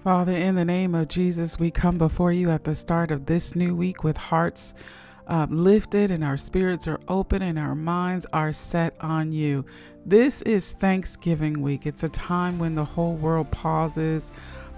Father, in the name of Jesus, we come before you at the start of this new week with hearts lifted, and our spirits are open and our minds are set on you. This is Thanksgiving week. It's a time when the whole world pauses.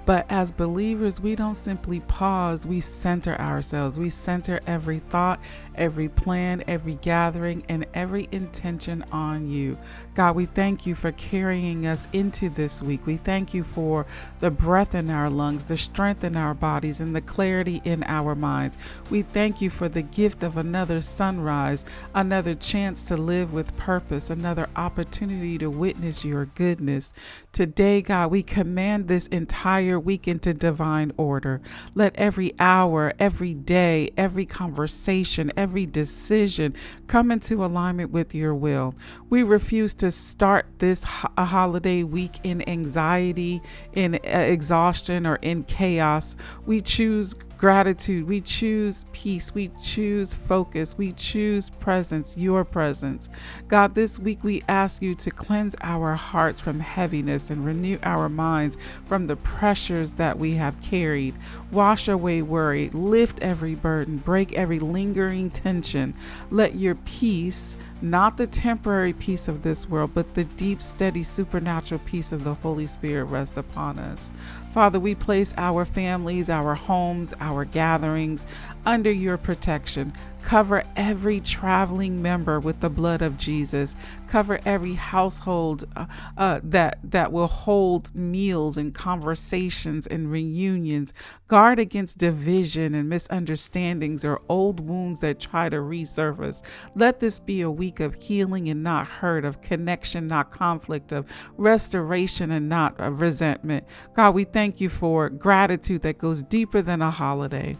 But as believers, we don't simply pause, we center ourselves. We center every thought, every plan, every gathering, and every intention on you. God, we thank you for carrying us into this week. We thank you for the breath in our lungs, the strength in our bodies, and the clarity in our minds. We thank you for the gift of another sunrise, another chance to live with purpose, another opportunity to witness your goodness. Today, God, we command this entire week into divine order. Let every hour, every day, every conversation, every decision come into alignment with your will. We refuse to start this holiday week in anxiety, in exhaustion, or in chaos. We choose gratitude, we choose peace, we choose focus, we choose presence, your presence. God, this week we ask you to cleanse our hearts from heaviness and renew our minds from the pressures that we have carried. Wash away worry, lift every burden, break every lingering tension. Let your peace, not the temporary peace of this world, but the deep, steady, supernatural peace of the Holy Spirit rest upon us. Father, we place our families, our homes, our gatherings under your protection. Cover every traveling member with the blood of Jesus. Cover every household that will hold meals and conversations and reunions. Guard against division and misunderstandings or old wounds that try to resurface. Let this be a week of healing and not hurt, of connection, not conflict, of restoration and not resentment. God, we thank you for gratitude that goes deeper than a holiday.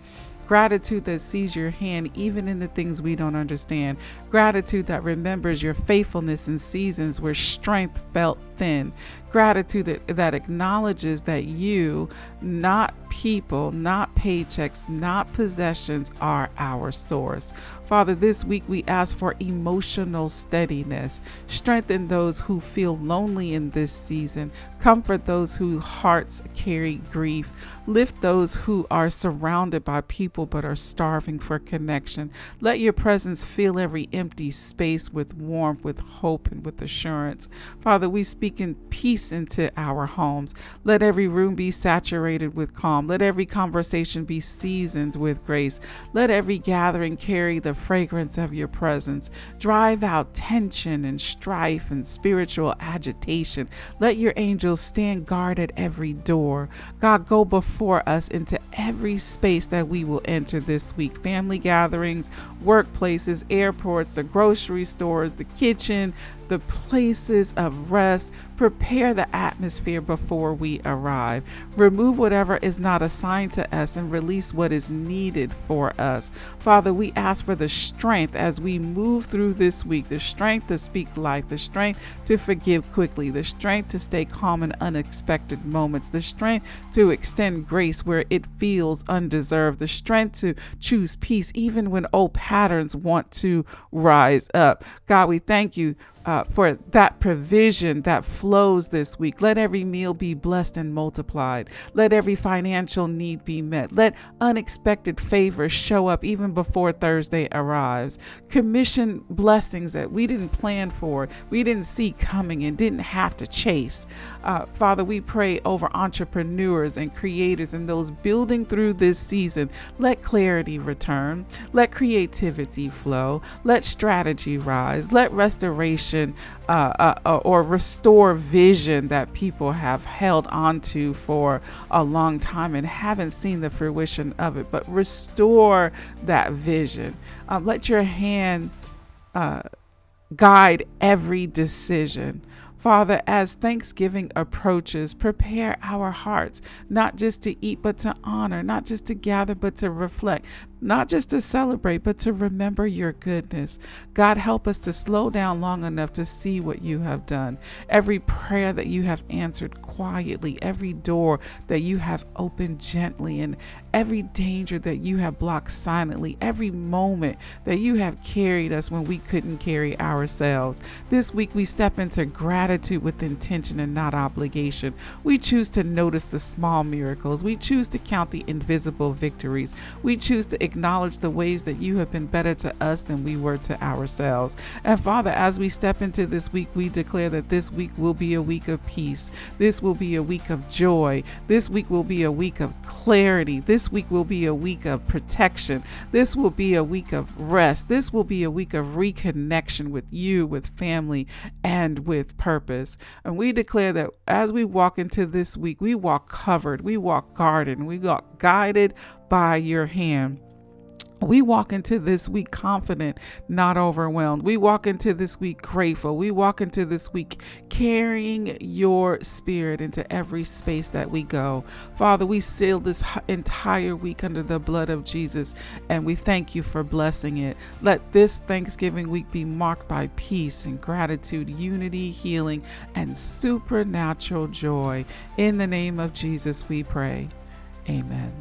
Gratitude that sees your hand even in the things we don't understand. Gratitude that remembers your faithfulness in seasons where strength felt thin. Gratitude that acknowledges that you, not people, not paychecks, not possessions, are our source. Father, this week we ask for emotional steadiness. Strengthen those who feel lonely in this season. Comfort those whose hearts carry grief. Lift those who are surrounded by people but are starving for connection. Let your presence fill every empty space with warmth, with hope, and with assurance. Father, we speak in peace into our homes. Let every room be saturated with calm. Let every conversation be seasoned with grace. Let every gathering carry the fragrance of your presence. Drive out tension and strife and spiritual agitation. Let your angels stand guard at every door. God, go before us into every space that we will enter this week. Family gatherings, workplaces, airports, the grocery stores, the kitchen, the places of rest. Prepare the atmosphere before we arrive. Remove whatever is not assigned to us and release what is needed for us. Father, we ask for the strength as we move through this week, the strength to speak life, the strength to forgive quickly, the strength to stay calm in unexpected moments, the strength to extend grace where it feels undeserved, the strength to choose peace even when old patterns want to rise up. God, we thank you for that provision that flows this week. Let every meal be blessed and multiplied. Let every financial need be met. Let unexpected favors show up even before Thursday arrives. Commission blessings that we didn't plan for, we didn't see coming and didn't have to chase. Father, we pray over entrepreneurs and creators and those building through this season. Let clarity return. Let creativity flow. Let strategy rise. Let restoration or restore vision that people have held onto for a long time and haven't seen the fruition of it, but restore that vision. Let your hand guide every decision. Father, as Thanksgiving approaches, prepare our hearts, not just to eat, but to honor, not just to gather, but to reflect, not just to celebrate, but to remember your goodness. God, help us to slow down long enough to see what you have done. Every prayer that you have answered quietly, every door that you have opened gently, and every danger that you have blocked silently, every moment that you have carried us when we couldn't carry ourselves. This week we step into gratitude with intention and not obligation. We choose to notice the small miracles. We choose to count the invisible victories. We choose to acknowledge the ways that you have been better to us than we were to ourselves. And Father, as we step into this week, we declare that this week will be a week of peace. This will be a week of joy. This week will be a week of clarity. This week will be a week of protection. This will be a week of rest. This will be a week of reconnection with you, with family, and with purpose. And we declare that as we walk into this week, we walk covered, we walk guarded, and we walk guided by your hand. We walk into this week confident, not overwhelmed. We walk into this week grateful. We walk into this week carrying your spirit into every space that we go. Father, we seal this entire week under the blood of Jesus, and we thank you for blessing it. Let this Thanksgiving week be marked by peace and gratitude, unity, healing, and supernatural joy. In the name of Jesus, we pray. Amen.